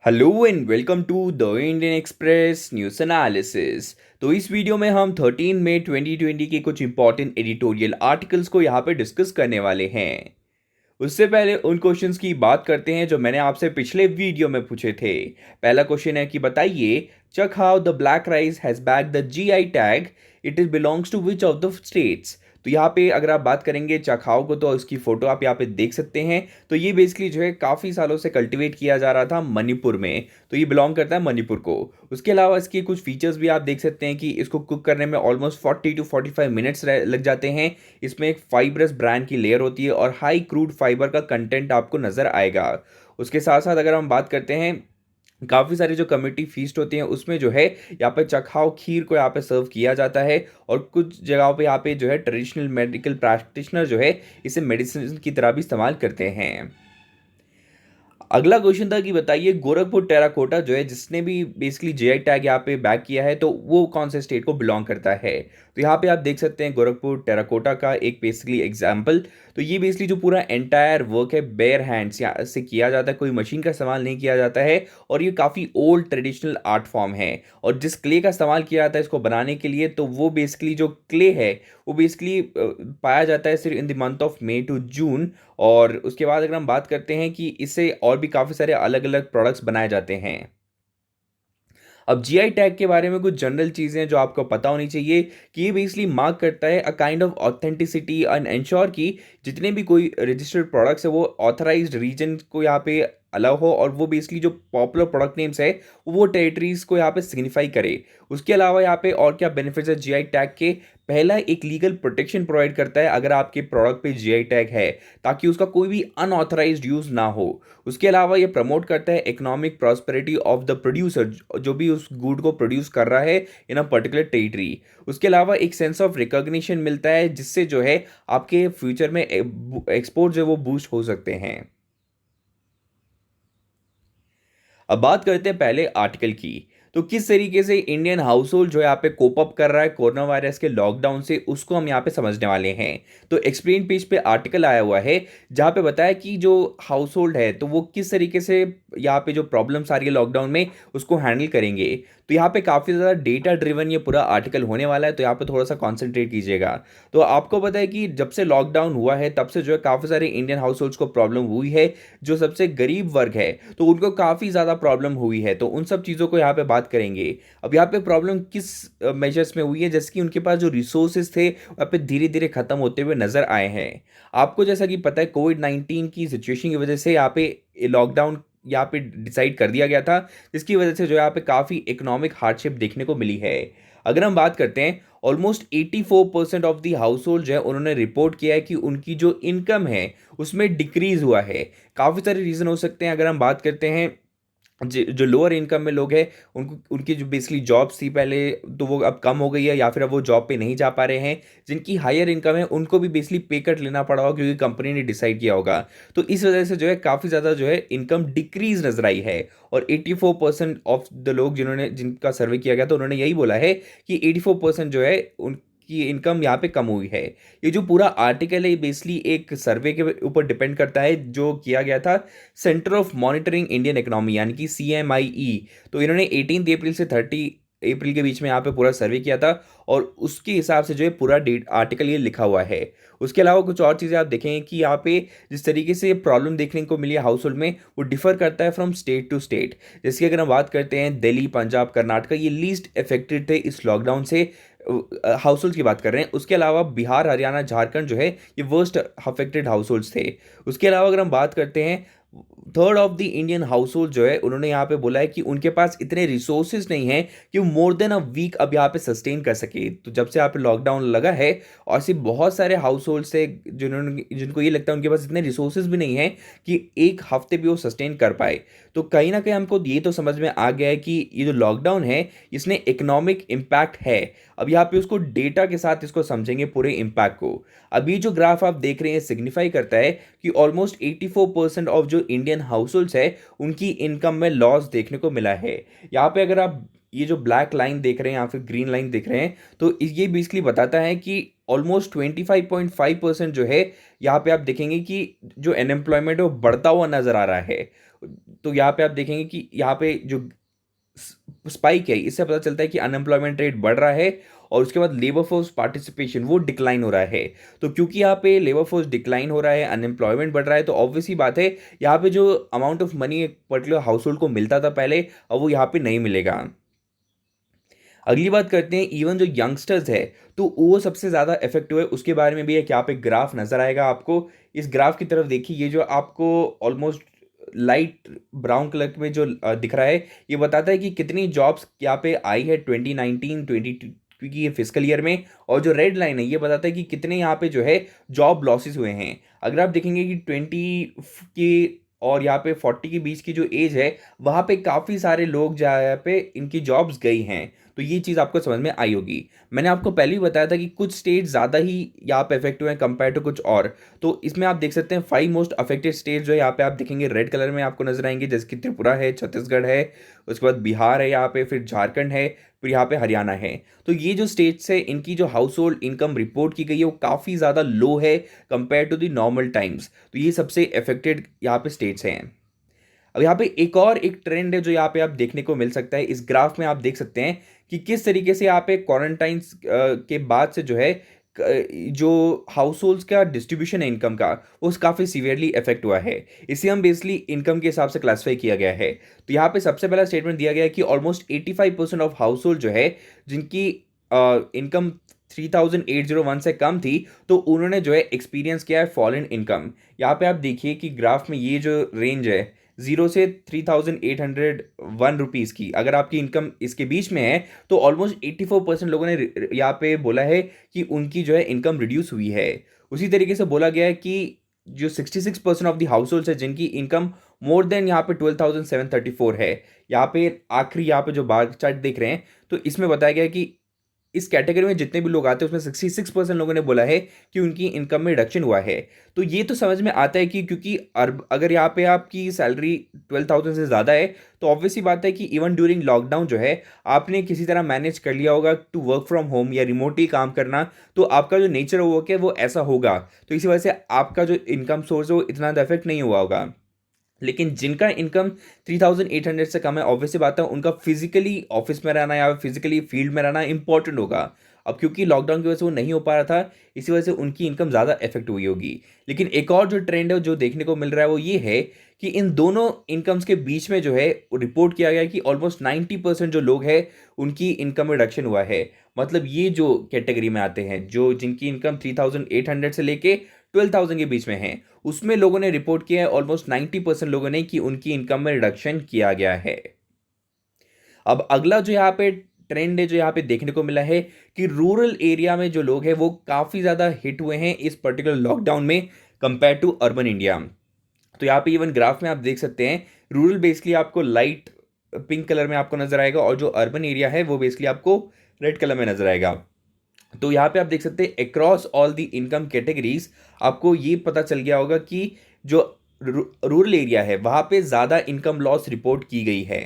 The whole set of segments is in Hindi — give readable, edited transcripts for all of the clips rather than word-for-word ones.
Hello and welcome to the Indian Express news analysis. तो इस वीडियो में हम 13 मई 2020 के कुछ इंपॉर्टेंट एडिटोरियल आर्टिकल्स को यहाँ पे डिस्कस करने वाले हैं। उससे पहले उन क्वेश्चंस की बात करते हैं जो मैंने आपसे पिछले वीडियो में पूछे थे। पहला क्वेश्चन है कि बताइए, check how the black rice has bag the GI tag, it is belongs to which of the states. तो यहाँ पे अगर आप बात करेंगे चखाओ को, तो इसकी फोटो आप यहाँ पे देख सकते हैं। तो ये बेसिकली जो है काफ़ी सालों से कल्टीवेट किया जा रहा था मणिपुर में, तो ये बिलोंग करता है मणिपुर को। उसके अलावा इसके कुछ फीचर्स भी आप देख सकते हैं कि इसको कुक करने में ऑलमोस्ट 40 to 45 मिनट्स लग जाते हैं। इसमें एक फाइब्रस ब्रांड की लेयर होती है और हाई क्रूड फाइबर का कंटेंट आपको नज़र आएगा। उसके साथ साथ अगर हम बात करते हैं, काफ़ी सारी जो कम्युनिटी फीस्ट होती हैं उसमें जो है यहाँ पे चखाओ खीर को यहाँ पे सर्व किया जाता है। और कुछ जगहों पे यहाँ पे जो है ट्रेडिशनल मेडिकल प्रैक्टिशनर जो है इसे मेडिसिन की तरह भी इस्तेमाल करते हैं। अगला क्वेश्चन था कि बताइए, गोरखपुर टेराकोटा जो है जिसने भी बेसिकली जीआई टैग यहाँ पे बैक किया है, तो वो कौन से स्टेट को बिलोंग करता है। तो यहाँ पे आप देख सकते हैं गोरखपुर टेराकोटा का एक बेसिकली एग्जाम्पल। तो ये बेसिकली जो पूरा एंटायर वर्क है बेयर हैंड्स से किया जाता है, कोई मशीन का इस्तेमाल नहीं किया जाता है। और ये काफ़ी ओल्ड ट्रेडिशनल आर्ट फॉर्म है। और जिस क्ले का इस्तेमाल किया जाता है इसको बनाने के लिए, तो वो बेसिकली जो क्ले है वो बेसिकली पाया जाता है सिर्फ in the month of May to June. और उसके बाद अगर हम बात करते हैं कि इससे और भी काफ़ी सारे अलग अलग प्रोडक्ट्स बनाए जाते हैं। अब जीआई टैग के बारे में कुछ जनरल चीज़ें हैं जो आपको पता होनी चाहिए कि ये बेसिकली मार्क करता है a kind of authenticity and ensure कि जितने भी कोई रजिस्टर्ड प्रोडक्ट्स है वो ऑथराइज्ड रीजन को यहाँ पे अलाउ हो, और वो बेसिकली जो पॉपुलर प्रोडक्ट नेम्स है वो टेरिटरीज को यहाँ पे सिग्निफाई करे। उसके अलावा यहाँ पे और क्या बेनिफिट्स है जीआई टैग के। पहला, एक लीगल प्रोटेक्शन प्रोवाइड करता है अगर आपके प्रोडक्ट पे जीआई टैग है, ताकि उसका कोई भी अनऑथराइज्ड यूज़ ना हो। उसके अलावा ये प्रमोट करता है economic prosperity of the producer, जो भी उस गुड को प्रोड्यूस कर रहा है इन अ पर्टिकुलर टेरिटरी। उसके अलावा एक सेंस ऑफ रिकॉग्निशन मिलता है जिससे जो है आपके फ्यूचर में एक्सपोर्ट जो है वो बूस्ट हो सकते हैं। अब बात करते हैं पहले आर्टिकल की। तो किस तरीके से इंडियन हाउस होल्ड जो है यहाँ पे कोप अप कर रहा है कोरोना वायरस के लॉकडाउन से, उसको हम यहाँ पे समझने वाले हैं। तो एक्सप्लेन पेज पे आर्टिकल आया हुआ है जहाँ पे बताया कि जो हाउस होल्ड है तो वो किस तरीके से यहाँ पे जो प्रॉब्लम्स आ रही है लॉकडाउन में उसको हैंडल करेंगे। तो यहाँ पे काफ़ी ज़्यादा डेटा ड्रिवन ये पूरा आर्टिकल होने वाला है, तो यहाँ पे थोड़ा सा कॉन्सेंट्रेट कीजिएगा। तो आपको पता है कि जब से लॉकडाउन हुआ है तब से जो है काफ़ी सारे इंडियन हाउस होल्ड्स को प्रॉब्लम हुई है। जो सबसे गरीब वर्ग है तो उनको काफ़ी ज़्यादा प्रॉब्लम हुई है, तो उन सब चीज़ों को यहाँ पे बात करेंगे। अब यहाँ पे प्रॉब्लम किस मेजर्स में हुई है, जैसे कि उनके पास जो रिसोर्सेज थे वहाँ पे धीरे धीरे खत्म होते हुए नजर आए हैं। आपको जैसा कि पता है कोविड-19 की सिचुएशन की वजह से यहाँ पे लॉकडाउन यहाँ पे डिसाइड कर दिया गया था, जिसकी वजह से जो यहाँ पे काफ़ी इकोनॉमिक हार्डशिप देखने को मिली है। अगर हम बात करते हैं, almost 84% of the house hold जो है उन्होंने रिपोर्ट किया है कि उनकी जो इनकम है उसमें डिक्रीज हुआ है। काफ़ी सारे रीज़न हो सकते हैं। अगर हम बात करते हैं, जो लोअर इनकम में लोग हैं उनको उनकी जो बेसिकली जॉब्स थी पहले, तो वो अब कम हो गई है या फिर अब वो जॉब पे नहीं जा पा रहे हैं। जिनकी हायर इनकम है उनको भी बेसिकली पे कट लेना पड़ा होगा क्योंकि कंपनी ने डिसाइड किया होगा। तो इस वजह से जो है काफ़ी ज़्यादा जो है इनकम डिक्रीज नजर आई है। और 84% ऑफ द लोग जिनका सर्वे किया गया था उन्होंने यही बोला है कि 84% जो है उनकी इनकम यहाँ पे कम हुई है। ये जो पूरा आर्टिकल है ये बेसिकली एक सर्वे के ऊपर डिपेंड करता है जो किया गया था centre of monitoring Indian economy यानी कि CMIE। तो इन्होंने 18 अप्रैल से 30 अप्रैल के बीच में यहाँ पे पूरा सर्वे किया था, और उसके हिसाब से जो है पूरा डेट आर्टिकल ये लिखा हुआ है। उसके अलावा कुछ और चीज़ें आप देखेंगे कि यहाँ पे जिस तरीके से प्रॉब्लम देखने को मिली है हाउस होल्ड में वो डिफर करता है फ्रॉम स्टेट टू स्टेट। जैसे कि अगर हम बात करते हैं दिल्ली, पंजाब, कर्नाटका ये लीस्ट अफेक्टेड थे इस लॉकडाउन से, हाउस होल्ड की बात कर रहे हैं। उसके अलावा बिहार, हरियाणा, झारखंड जो है ये वर्स्ट अफेक्टेड हाउस होल्ड्स थे। उसके अलावा अगर हम बात करते हैं, third of the Indian house hold जो है उन्होंने यहाँ पे बोला है कि उनके पास इतने रिसोर्सेज नहीं है कि वो मोर देन अ वीक अब यहाँ पे सस्टेन कर सके। तो जब से यहाँ पे लॉकडाउन लगा है और ऐसे बहुत सारे हाउस होल्ड से जिनको ये लगता है उनके पास इतने रिसोर्सेज भी नहीं है कि एक हफ्ते भी वो सस्टेन कर पाए। तो कहीं ना कहीं हमको ये तो समझ में आ गया है कि ये जो लॉकडाउन है इसने इकोनॉमिक इम्पैक्ट है। अब यहाँ पे उसको डेटा के साथ इसको समझेंगे पूरे इम्पैक्ट को। अभी जो ग्राफ आप देख रहे हैं सिग्निफाई करता है कि ऑलमोस्ट 84% ऑफ जो इंडियन हाउस होल्ड्स है उनकी इनकम में लॉस देखने को मिला है। यहाँ पे अगर आप ये जो ब्लैक लाइन देख रहे हैं या फिर ग्रीन लाइन देख रहे हैं, तो ये बेसिकली बताता है कि ऑलमोस्ट 25.5% जो है यहाँ पे आप देखेंगे कि जो अनएम्प्लॉयमेंट है वो बढ़ता हुआ नजर आ रहा है। तो यहाँ पे आप देखेंगे कि यहाँ पे जो स्पाइक है, इससे पता चलता है कि अनएम्प्लॉयमेंट रेट बढ़ रहा है और उसके बाद लेबर फोर्स पार्टिसिपेशन वो डिक्लाइन हो रहा है। तो क्योंकि यहाँ पे लेबर फोर्स डिक्लाइन हो रहा है, अनएम्प्लॉयमेंट बढ़ रहा है, तो ऑब्वियसली बात है यहाँ पे जो अमाउंट ऑफ मनी एक पर्टिकुलर हाउस होल्ड को मिलता था पहले, अब वो यहाँ पे नहीं मिलेगा। अगली बात करते हैं इवन जो यंगस्टर्स है, तो वो सबसे ज़्यादा इफेक्ट हुए, उसके बारे में भी एक यहाँ पे ग्राफ नज़र आएगा आपको। इस ग्राफ की तरफ देखिए, ये जो आपको ऑलमोस्ट लाइट ब्राउन कलर में जो दिख रहा है, ये बताता है कि कितनी जॉब्स यहाँ पे आई है 2019 क्योंकि ये फिजिकल ईयर में। और जो रेड लाइन है, ये बताता है कि कितने यहाँ पे जो है जॉब लॉसेस हुए हैं। अगर आप देखेंगे कि 20 की और यहाँ पे 40 के बीच की जो एज है, वहाँ पे काफ़ी सारे लोग यहाँ पे इनकी जॉब्स गई हैं। तो ये चीज़ आपको समझ में आई होगी। मैंने आपको पहले ही बताया था कि कुछ स्टेट ज़्यादा ही यहाँ पे इफेक्ट हुए हैं कंपेयर टू कुछ और। तो इसमें आप देख सकते हैं 5 मोस्ट अफेक्टेड स्टेट जो है यहाँ पे आप देखेंगे रेड कलर में आपको नजर आएंगे, जैसे कि त्रिपुरा है, छत्तीसगढ़ है, उसके बाद बिहार है यहाँ पे, फिर झारखंड है, फिर यहाँ पे हरियाणा है। तो ये जो स्टेट्स है, इनकी जो हाउस होल्ड इनकम रिपोर्ट की गई है वो काफ़ी ज़्यादा लो है compare to the normal times. तो ये सबसे इफेक्टेड यहाँ पे स्टेट्स हैं। अब यहाँ पे एक ट्रेंड है जो यहाँ पे आप देखने को मिल सकता है। इस ग्राफ में आप देख सकते हैं कि किस तरीके से यहाँ पे क्वारंटाइन के बाद से जो है जो हाउस होल्ड्स का डिस्ट्रीब्यूशन है इनकम का, वो काफ़ी सीवियरली इफेक्ट हुआ है। इसे हम बेसिकली इनकम के हिसाब से क्लासीफाई किया गया है। तो यहाँ पे सबसे पहला स्टेटमेंट दिया गया है कि ऑलमोस्ट 85% ऑफ हाउस होल्ड जो है जिनकी इनकम 3801 से कम थी, तो उन्होंने जो है एक्सपीरियंस किया है फॉल इन इनकम। यहाँ पे आप देखिए कि ग्राफ में ये जो रेंज है 0 से 3801 रुपीज़ की, अगर आपकी इनकम इसके बीच में है, तो ऑलमोस्ट 84% लोगों ने यहाँ पे बोला है कि उनकी जो है इनकम रिड्यूस हुई है। उसी तरीके से बोला गया है कि जो 66% ऑफ द हाउस होल्ड है जिनकी इनकम मोर देन यहाँ पे 12,734 है। यहाँ पे आखिरी यहाँ पे जो बार चार्ट देख रहे हैं, तो इसमें बताया गया है कि इस कैटेगरी में जितने भी लोग आते हैं उसमें 66% लोगों ने बोला है कि उनकी इनकम में रिडक्शन हुआ है। तो ये तो समझ में आता है कि क्योंकि अगर यहाँ पे आपकी सैलरी 12,000 से ज़्यादा है, तो ऑब्वियसली बात है कि इवन ड्यूरिंग लॉकडाउन जो है आपने किसी तरह मैनेज कर लिया होगा टू वर्क फ्रॉम होम या रिमोटली काम करना, तो आपका जो नेचर ऑफ वर्क है वो ऐसा होगा। तो इसी वजह से आपका जो इनकम सोर्स है वो इतना इफेक्ट नहीं हुआ होगा। लेकिन जिनका इनकम 3800 से कम है, ऑब्वियसली बात है उनका फिजिकली ऑफिस में रहना या फिजिकली फील्ड में रहना इंपॉर्टेंट होगा। अब क्योंकि लॉकडाउन की वजह से वो नहीं हो पा रहा था, इसी वजह से उनकी इनकम ज़्यादा इफेक्ट हुई होगी। लेकिन एक और जो ट्रेंड है जो देखने को मिल रहा है वो ये है कि इन दोनों इनकम्स के बीच में जो है रिपोर्ट किया गया है कि ऑलमोस्ट 90% जो लोग हैं उनकी इनकम में रिडक्शन हुआ है। मतलब ये जो कैटेगरी में आते हैं, जो जिनकी इनकम 3800 से लेके 12,000 के बीच में है, उसमें लोगों ने रिपोर्ट किया है ऑलमोस्ट 90% लोगों ने कि उनकी इनकम में रिडक्शन किया गया है। अब अगला जो यहाँ पे ट्रेंड है जो यहाँ पे देखने को मिला है कि रूरल एरिया में जो लोग हैं वो काफ़ी ज़्यादा हिट हुए हैं इस पर्टिकुलर लॉकडाउन में कंपेयर टू अर्बन इंडिया। तो यहाँ पे इवन ग्राफ में आप देख सकते हैं रूरल बेसिकली आपको लाइट पिंक कलर में आपको नजर आएगा और जो अर्बन एरिया है वो बेसिकली आपको रेड कलर में नजर आएगा। तो यहाँ पे आप देख सकते हैं across all the income categories आपको ये पता चल गया होगा कि जो रूरल एरिया है वहाँ पे ज़्यादा इनकम लॉस रिपोर्ट की गई है।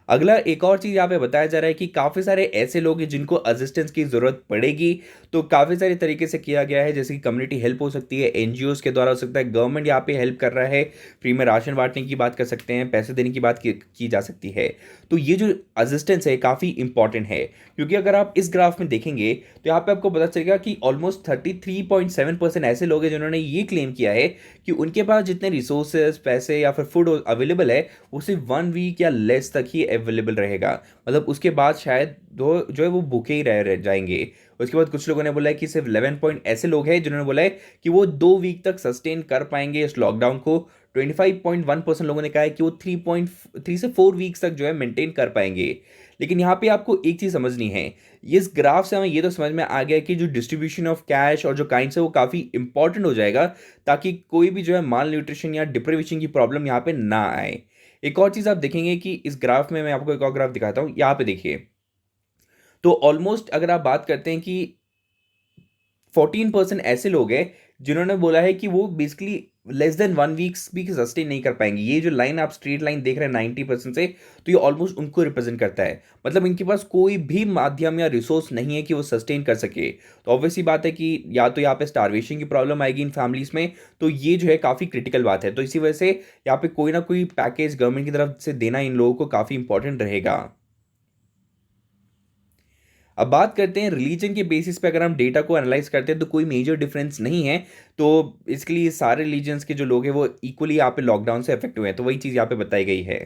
अगला एक और चीज़ यहाँ पे बताया जा रहा है कि काफ़ी सारे ऐसे लोग हैं जिनको असिस्टेंस की ज़रूरत पड़ेगी। तो काफ़ी सारे तरीके से किया गया है, जैसे कि कम्युनिटी हेल्प हो सकती है, एनजीओज़ के द्वारा हो सकता है, गवर्नमेंट यहाँ पे हेल्प कर रहा है, फ्री में राशन बांटने की बात कर सकते हैं, पैसे देने की बात की जा सकती है। तो ये जो असिस्टेंस है काफ़ी इंपॉर्टेंट है, क्योंकि अगर आप इस ग्राफ में देखेंगे तो यहाँ पे आपको पता चलेगा कि ऑलमोस्ट 33.7% ऐसे लोग हैं जिन्होंने ये क्लेम किया है कि उनके पास जितने रिसोर्सेज, पैसे या फिर फूड अवेलेबल है वो सिर्फ 1 वीक या लेस तक ही अवेलेबल रहेगा। मतलब उसके बाद शायद दो जो है वो भूखे ही रह जाएंगे। उसके बाद कुछ लोगों ने बोला है कि सिर्फ 11 पॉइंट ऐसे लोग हैं जिन्होंने बोला है कि वो 2 वीक तक सस्टेन कर पाएंगे इस लॉकडाउन को। 25.1% लोगों ने कहा है कि वो 3 से 4 वीक्स तक जो है मेंटेन कर पाएंगे। लेकिन यहाँ पे आपको एक चीज़ समझनी है, इस ग्राफ से हमें ये तो समझ में आ गया कि जो डिस्ट्रीब्यूशन ऑफ कैश और जो काइंड्स है वो काफ़ी इंपॉर्टेंट हो जाएगा, ताकि कोई भी जो है माल न्यूट्रिशन या डिप्रीवेशन की प्रॉब्लम यहाँ पे ना आए। एक और चीज़ आप देखेंगे कि इस ग्राफ में मैं आपको एक और ग्राफ दिखाता हूँ, यहाँ पे देखिए। तो ऑलमोस्ट अगर आप बात करते हैं कि 14% ऐसे लोग हैं जिन्होंने बोला है कि वो बेसिकली लेस देन 1 वीक्स भी सस्टेन नहीं कर पाएंगे। ये जो लाइन आप स्ट्रेट लाइन देख रहे हैं 90% से, तो ये ऑलमोस्ट उनको रिप्रेजेंट करता है। मतलब इनके पास कोई भी माध्यम या रिसोर्स नहीं है कि वो सस्टेन कर सके। तो ऑब्वियसली बात है कि या तो यहाँ पे स्टारवेशन की प्रॉब्लम आएगी इन फैमिलीज में, तो ये जो है काफ़ी क्रिटिकल बात है। तो इसी वजह से यहाँ पे कोई ना कोई पैकेज गवर्नमेंट की तरफ से देना इन लोगों को काफ़ी इंपॉर्टेंट रहेगा। अब बात करते हैं रिलीजन के बेसिस पे, अगर हम डेटा को एनालाइज करते हैं तो कोई मेजर डिफरेंस नहीं है। तो इसके लिए सारे रिलीजन्स के जो लोग हैं वो इक्वली यहाँ पे लॉकडाउन से अफेक्ट हुए हैं, तो वही चीज़ यहाँ पे बताई गई है।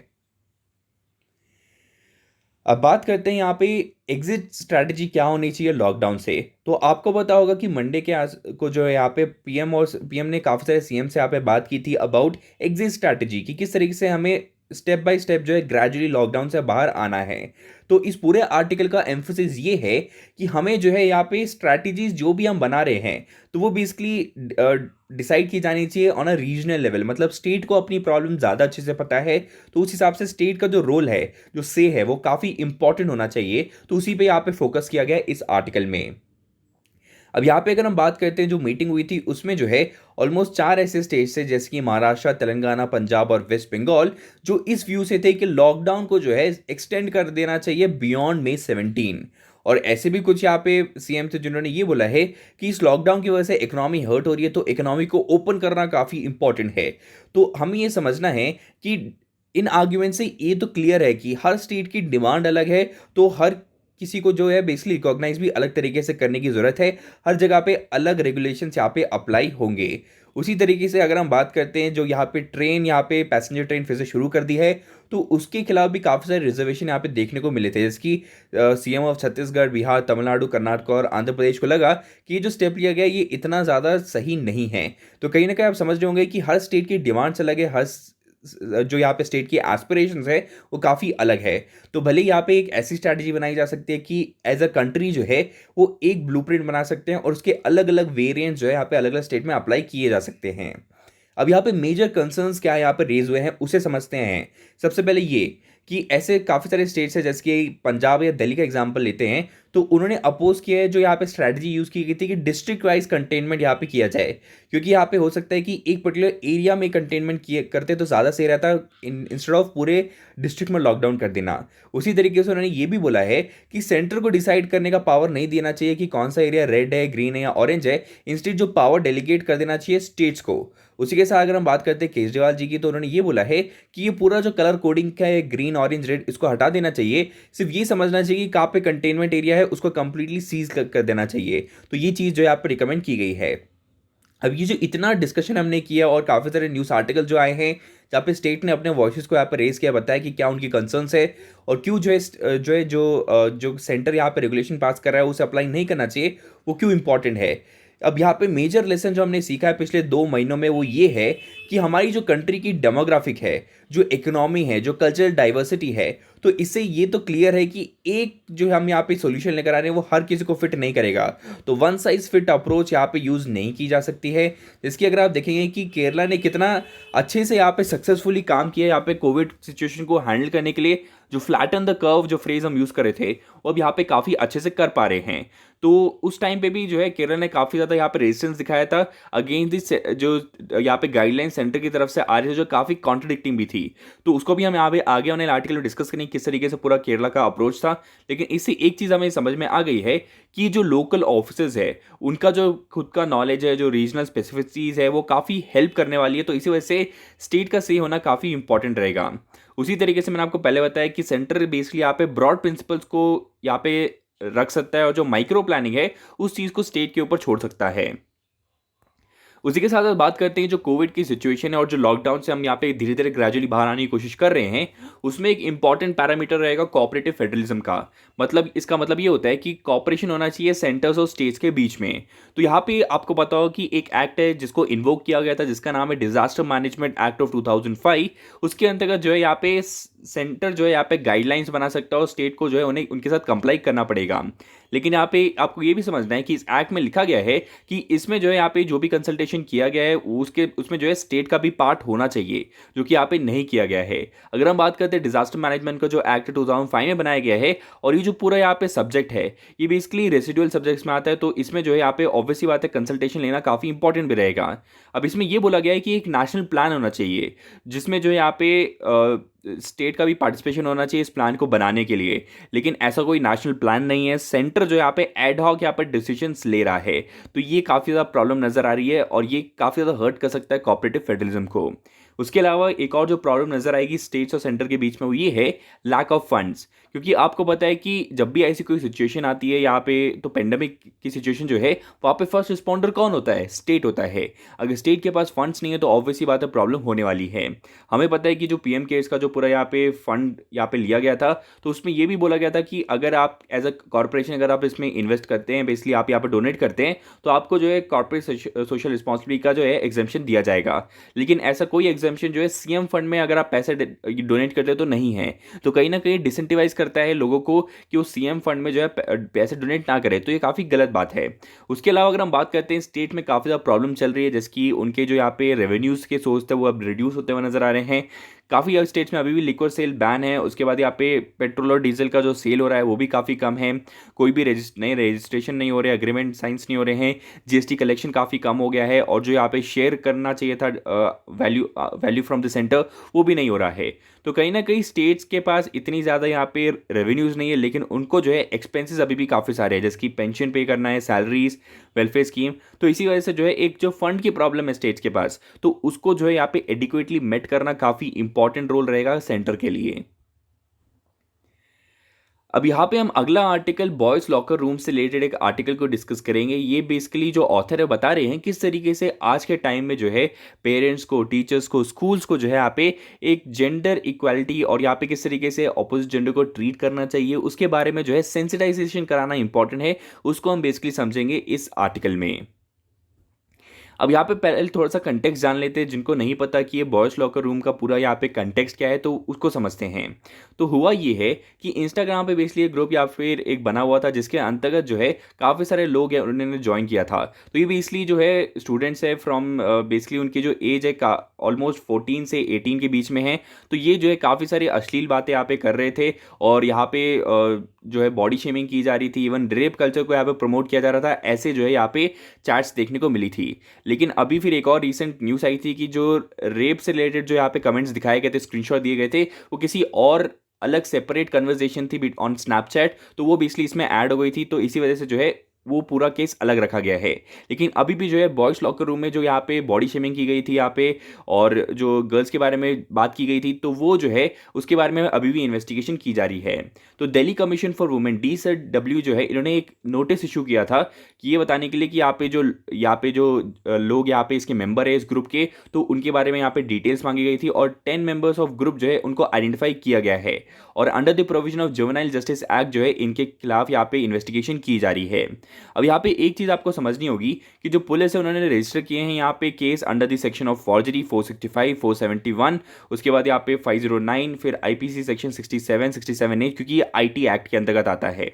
अब बात करते हैं यहाँ पे एग्जिट स्ट्रैटेजी क्या होनी चाहिए लॉकडाउन से। तो आपको पता होगा कि मंडे के आज को जो है यहाँ पे पीएम ने काफ़ी सारे सीएम से यहाँ पे बात की थी अबाउट एग्जिट स्ट्रैटेजी कि किस तरीके से हमें स्टेप बाय स्टेप जो है ग्रेजुअली लॉकडाउन से बाहर आना है। तो इस पूरे आर्टिकल का एम्फोसिस ये है कि हमें जो है यहाँ पे स्ट्रैटेजीज जो भी हम बना रहे हैं तो वो बेसिकली डिसाइड की जानी चाहिए ऑन अ रीजनल लेवल। मतलब स्टेट को अपनी प्रॉब्लम ज़्यादा अच्छे से पता है, तो उस हिसाब से स्टेट का जो रोल है, जो से है, वो काफ़ी इंपॉर्टेंट होना चाहिए। तो उसी पे यहाँ पे फोकस किया गया है इस आर्टिकल में। अब यहाँ पे अगर हम बात करते हैं जो मीटिंग हुई थी उसमें जो है ऑलमोस्ट 4 ऐसे स्टेट्स थे जैसे कि महाराष्ट्र, तेलंगाना, पंजाब और वेस्ट बंगाल, जो इस व्यू से थे कि लॉकडाउन को जो है एक्सटेंड कर देना चाहिए बियॉन्ड May 17। और ऐसे भी कुछ यहाँ पे सीएम थे जिन्होंने ये बोला है कि इस लॉकडाउन की वजह से इकोनॉमी हर्ट हो रही है, तो इकोनॉमी को ओपन करना काफ़ी इंपॉर्टेंट है। तो हमें ये समझना है कि इन आर्ग्यूमेंट से ये तो क्लियर है कि हर स्टेट की डिमांड अलग है, तो हर किसी को जो है बेसिकली रिकॉग्नाइज भी अलग तरीके से करने की ज़रूरत है। हर जगह पे अलग रेगुलेशंस यहाँ पे अप्लाई होंगे। उसी तरीके से अगर हम बात करते हैं जो यहाँ पे ट्रेन, यहाँ पे पैसेंजर ट्रेन फिर से शुरू कर दी है, तो उसके खिलाफ भी काफ़ी सारे रिजर्वेशन यहाँ पे देखने को मिले थे। जैसे कि सीएम ऑफ छत्तीसगढ़, बिहार, तमिलनाडु, कर्नाटक और आंध्र प्रदेश को लगा कि ये जो स्टेप लिया गया ये इतना ज़्यादा सही नहीं है। तो कहीं ना कहीं आप समझ रहे होंगे कि हर स्टेट की डिमांड्स अलग है, हर जो यहाँ पे स्टेट की एस्पिरेशंस है वो काफ़ी अलग है। तो भले यहाँ पे एक ऐसी स्ट्रैटेजी बनाई जा सकती है कि एज अ कंट्री जो है वो एक ब्लूप्रिंट बना सकते हैं और उसके अलग अलग वेरिएंट्स जो है यहाँ पे अलग अलग स्टेट में अप्लाई किए जा सकते हैं। अब यहाँ पे मेजर कंसर्न्स क्या यहाँ पे रेज हुए हैं उसे समझते हैं। सबसे पहले ये कि ऐसे काफ़ी सारे स्टेट्स हैं जैसे कि पंजाब या दिल्ली का एग्जांपल लेते हैं, तो उन्होंने अपोज किया है जो यहाँ पे स्ट्रैटेजी यूज़ की गई थी कि डिस्ट्रिक्ट वाइज कंटेनमेंट यहाँ पे किया जाए। क्योंकि यहाँ पे हो सकता है कि एक पर्टिकुलर एरिया में कंटेनमेंट किए करते तो ज़्यादा सही रहता, इंस्टेड ऑफ पूरे डिस्ट्रिक्ट में लॉकडाउन कर देना। उसी तरीके से उन्होंने ये भी बोला है कि सेंटर को डिसाइड करने का पावर नहीं देना चाहिए कि कौन सा एरिया रेड है, ग्रीन है या ऑरेंज है। इंस्टेड जो पावर डेलीगेट कर देना चाहिए स्टेट्स को। उसी के साथ अगर हम बात करते हैं केजरीवाल जी की, तो उन्होंने ये बोला है कि ये पूरा जो कलर कोडिंग का है, ग्रीन, ऑरेंज, रेड, इसको हटा देना चाहिए। सिर्फ ये समझना चाहिए कि कहाँ पे कंटेनमेंट एरिया है उसको कंप्लीटली सीज कर देना चाहिए। तो ये चीज़ जो है आप पे रिकमेंड की गई है। अब ये जो इतना डिस्कशन हमने किया और काफ़ी सारे न्यूज़ आर्टिकल जो आए हैं जहाँ पे स्टेट ने अपने वॉइसेस को यहाँ पे रेज किया, बताया कि क्या उनकी कंसर्न्स है और क्यों जो सेंटर यहाँ पे रेगुलेशन पास कर रहा है उसे अप्लाई नहीं करना चाहिए, वो क्यों इंपॉर्टेंट है। अब यहाँ पे मेजर लेसन जो हमने सीखा है पिछले 2 महीनों में वो ये है कि हमारी जो कंट्री की डेमोग्राफिक है, जो इकोनॉमी है, जो कल्चरल डाइवर्सिटी है, तो इससे ये तो क्लियर है कि एक जो हम यहाँ पे सॉल्यूशन लेकर आ रहे हैं वो हर किसी को फिट नहीं करेगा। तो वन साइज फिट अप्रोच यहाँ पे यूज़ नहीं की जा सकती है। जिसकी अगर आप देखेंगे कि केरला ने कितना अच्छे से यहाँ पे सक्सेसफुली काम किया यहाँ पे कोविड सिचुएशन को हैंडल करने के लिए, जो फ्लैटन द कर्व जो फ्रेज हम यूज़ कर रहे थे वो अब यहाँ पे काफ़ी अच्छे से कर पा रहे हैं। तो उस टाइम पे भी जो है केरल ने काफ़ी ज़्यादा यहाँ पे रेजिस्टेंस दिखाया था अगेंस्ट दिस जो यहाँ पे गाइडलाइन सेंटर की तरफ से आ रही है, जो काफ़ी कॉन्ट्रडिक्टिंग भी थी। तो उसको भी हम यहाँ पे आगे आने आर्टिकल में डिस्कस करेंगे किस तरीके से पूरा केरला का अप्रोच था। लेकिन इससे एक चीज़ हमें समझ में आ गई है कि जो लोकल ऑफिसर्स है उनका जो खुद का नॉलेज है, जो रीजनल स्पेसिफिसिटीज़ है, वो काफ़ी हेल्प करने वाली है। तो इसी वजह से स्टेट का सही होना काफ़ी इंपॉर्टेंट रहेगा। उसी तरीके से मैंने आपको पहले बताया कि सेंटर बेसिकली यहाँ पे ब्रॉड प्रिंसिपल्स को यहाँ पे रख सकता है और जो माइक्रो प्लानिंग है उस चीज़ को स्टेट के ऊपर छोड़ सकता है। उसी के साथ साथ बात करते हैं जो कोविड की सिचुएशन है और जो लॉकडाउन से हम यहाँ पे धीरे धीरे ग्रेजुअली बाहर आने की कोशिश कर रहे हैं, उसमें एक इंपॉर्टेंट पैरामीटर रहेगा कोऑपरेटिव फेडरलिज्म का। मतलब इसका मतलब ये होता है कि कॉपरेशन होना चाहिए सेंटर्स और स्टेट्स के बीच में। तो यहाँ पे आपको पता हो कि एक एक्ट है जिसको इन्वोक किया गया था जिसका नाम है डिजास्टर मैनेजमेंट एक्ट ऑफ 2005। उसके अंतर्गत जो है यहाँ पे सेंटर जो है यहाँ पे गाइडलाइंस बना सकता है और स्टेट को जो है उन्हें उनके साथ कंप्लाई करना पड़ेगा। लेकिन यहाँ पे आपको ये भी समझना है कि इस एक्ट में लिखा गया है कि इसमें जो है यहाँ पे जो भी कंसल्टेशन किया गया है उसके उसमें जो है स्टेट का भी पार्ट होना चाहिए, जो कि यहाँ पे नहीं किया गया है। अगर हम बात करते हैं डिजास्टर मैनेजमेंट का जो एक्ट 2005 में बनाया गया है, और ये जो पूरा यहाँ पे सब्जेक्ट है ये बेसिकली रेसिडुअल सब्जेक्ट्स में आता है, तो इसमें जो है यहाँ पे ऑब्वियसली बात है कंसल्टेशन लेना काफ़ी इंपॉर्टेंट भी रहेगा। अब इसमें ये बोला गया है कि एक नेशनल प्लान होना चाहिए जिसमें जो है यहाँ पे स्टेट का भी पार्टिसिपेशन होना चाहिए इस प्लान को बनाने के लिए। लेकिन ऐसा कोई नेशनल प्लान नहीं है, सेंटर जो यहाँ पे एड हॉक यहाँ पर डिसीजंस ले रहा है। तो ये काफ़ी ज़्यादा प्रॉब्लम नज़र आ रही है और ये काफ़ी ज़्यादा हर्ट कर सकता है कोऑपरेटिव फेडरलिज्म को। उसके अलावा एक और जो प्रॉब्लम नज़र आएगी स्टेट्स और सेंटर के बीच में वो ये है लैक ऑफ फंड्स। क्योंकि आपको पता है कि जब भी ऐसी कोई सिचुएशन आती है यहाँ पे, तो पेंडेमिक की सिचुएशन जो है वहाँ पे फर्स्ट रिस्पॉन्डर कौन होता है? स्टेट होता है। अगर स्टेट के पास फंड्स नहीं है तो ऑब्वियसली बात है प्रॉब्लम होने वाली है। हमें पता है कि जो पीएम केयर्स का जो पूरा यहाँ पे फंड यहाँ पे लिया गया था, तो उसमें ये भी बोला गया था कि अगर आप एज अ कॉर्पोरेशन अगर आप इसमें इन्वेस्ट करते हैं, बेसिकली आप यहाँ पे डोनेट करते हैं, तो आपको जो है कॉर्पोरेट सोशल रिस्पॉन्सिबिलिटी का जो है एग्जाम्पशन दिया जाएगा। लेकिन ऐसा कोई एग्जाम्पशन जो है सीएम फंड में अगर आप पैसे डोनेट करते हो तो नहीं है। तो कहीं ना कहीं डिसेंटिवाइज करता है लोगों को कि वो सीएम फंड में जो है पैसे डोनेट ना करें, तो ये काफ़ी गलत बात है। उसके अलावा अगर हम बात करते हैं स्टेट में काफ़ी ज़्यादा प्रॉब्लम चल रही है, जैसे कि उनके जो यहाँ पे रेवेन्यूज़ के सोर्स थे वो अब रिड्यूस होते हुए नजर आ रहे हैं। काफ़ी स्टेट्स में अभी भी लिक्विड सेल बैन है। उसके बाद यहाँ पे पेट्रोल और डीजल का जो सेल हो रहा है वो भी काफ़ी कम है। कोई भी नए रजिस्ट्रेशन नहीं हो रहे, एग्रीमेंट साइंस नहीं हो रहे हैं, जीएसटी कलेक्शन काफ़ी कम हो गया है, और जो यहाँ पे शेयर करना चाहिए था वैल्यू फ्रॉम द सेंटर वो भी नहीं हो रहा है। तो कहीं ना कहीं स्टेट्स के पास इतनी ज़्यादा यहाँ पे रेवेन्यूज़ नहीं है, लेकिन उनको जो है एक्सपेंसेस अभी भी काफ़ी सारे हैं, जैसे कि पेंशन पे करना है, सैलरीज, वेलफेयर स्कीम। तो इसी वजह से जो है एक जो फंड की प्रॉब्लम है स्टेट्स के पास, तो उसको जो है यहाँ पे एडिक्वेटली मेट करना काफ़ी इंपॉर्टेंट रोल रहेगा सेंटर के लिए। अब यहाँ पे हम अगला आर्टिकल बॉयज़ लॉकर रूम से रिलेटेड एक आर्टिकल को डिस्कस करेंगे। ये बेसिकली जो ऑथर है बता रहे हैं किस तरीके से आज के टाइम में जो है पेरेंट्स को, टीचर्स को, स्कूल्स को जो है यहाँ पे एक जेंडर इक्वालिटी और यहाँ पे किस तरीके से अपोजिट जेंडर को ट्रीट करना चाहिए, उसके बारे में जो है सेंसिटाइजेशन कराना इंपॉर्टेंट है। उसको हम बेसिकली समझेंगे इस आर्टिकल में। अब यहाँ पे पहले थोड़ा सा कंटेक्स्ट जान लेते हैं, जिनको नहीं पता कि ये बॉयज़ लॉकर रूम का पूरा यहाँ पे कंटेक्स्ट क्या है तो उसको समझते हैं। तो हुआ ये है कि इंस्टाग्राम पे बेसिकली एक ग्रुप या फिर एक बना हुआ था जिसके अंतर्गत जो है काफ़ी सारे लोग हैं उन्होंने ज्वाइन किया था। तो ये बेसिकली जो है स्टूडेंट्स है फ्रॉम बेसिकली उनकी जो एज है ऑलमोस्ट 14 से 18 के बीच में है। तो ये जो है काफ़ी सारी अश्लील बातें यहाँ पे कर रहे थे, और यहाँ पे जो है बॉडी शेमिंग की जा रही थी, इवन रेप कल्चर को यहाँ पे प्रमोट किया जा रहा था। ऐसे जो है यहाँ पे चैट्स देखने को मिली थी। लेकिन अभी फिर एक और रीसेंट न्यूज़ आई थी कि जो रेप से रिलेटेड जो यहाँ पे कमेंट्स दिखाए गए थे, स्क्रीनशॉट दिए गए थे, वो किसी और अलग सेपरेट कन्वर्सेशन थी ऑन स्नैपचैट, तो वो बेसिकली इसमें ऐड हो गई थी। तो इसी वजह से जो है वो पूरा केस अलग रखा गया है। लेकिन अभी भी जो है बॉयज़ लॉकर रूम में जो यहाँ पे बॉडी शेमिंग की गई थी यहाँ पे, और जो गर्ल्स के बारे में बात की गई थी, तो वो जो है उसके बारे में अभी भी इन्वेस्टिगेशन की जा रही है। तो Delhi commission for women DCW जो है इन्होंने एक नोटिस इशू किया था कि ये बताने के लिए कि यहाँ पे जो लोग यहाँ पे इसके मेंबर है इस ग्रुप के, तो उनके बारे में यहाँ पे डिटेल्स मांगी गई थी, और 10 मेंबर्स ऑफ ग्रुप जो है उनको आइडेंटिफाई किया गया है, और under the provision of juvenile justice act जो है इनके खिलाफ यहाँ पे इन्वेस्टिगेशन की जा रही है। अब यहाँ पे एक चीज़ आपको समझनी होगी कि जो पुलिस है उन्होंने रजिस्टर किए हैं यहाँ पे case under the section of forgery 465, 471, उसके बाद यहाँ पे 509, फिर आईपीसी सेक्शन 67, 67A, क्योंकि ये आईटी एक्ट के अंतर्गत आता है।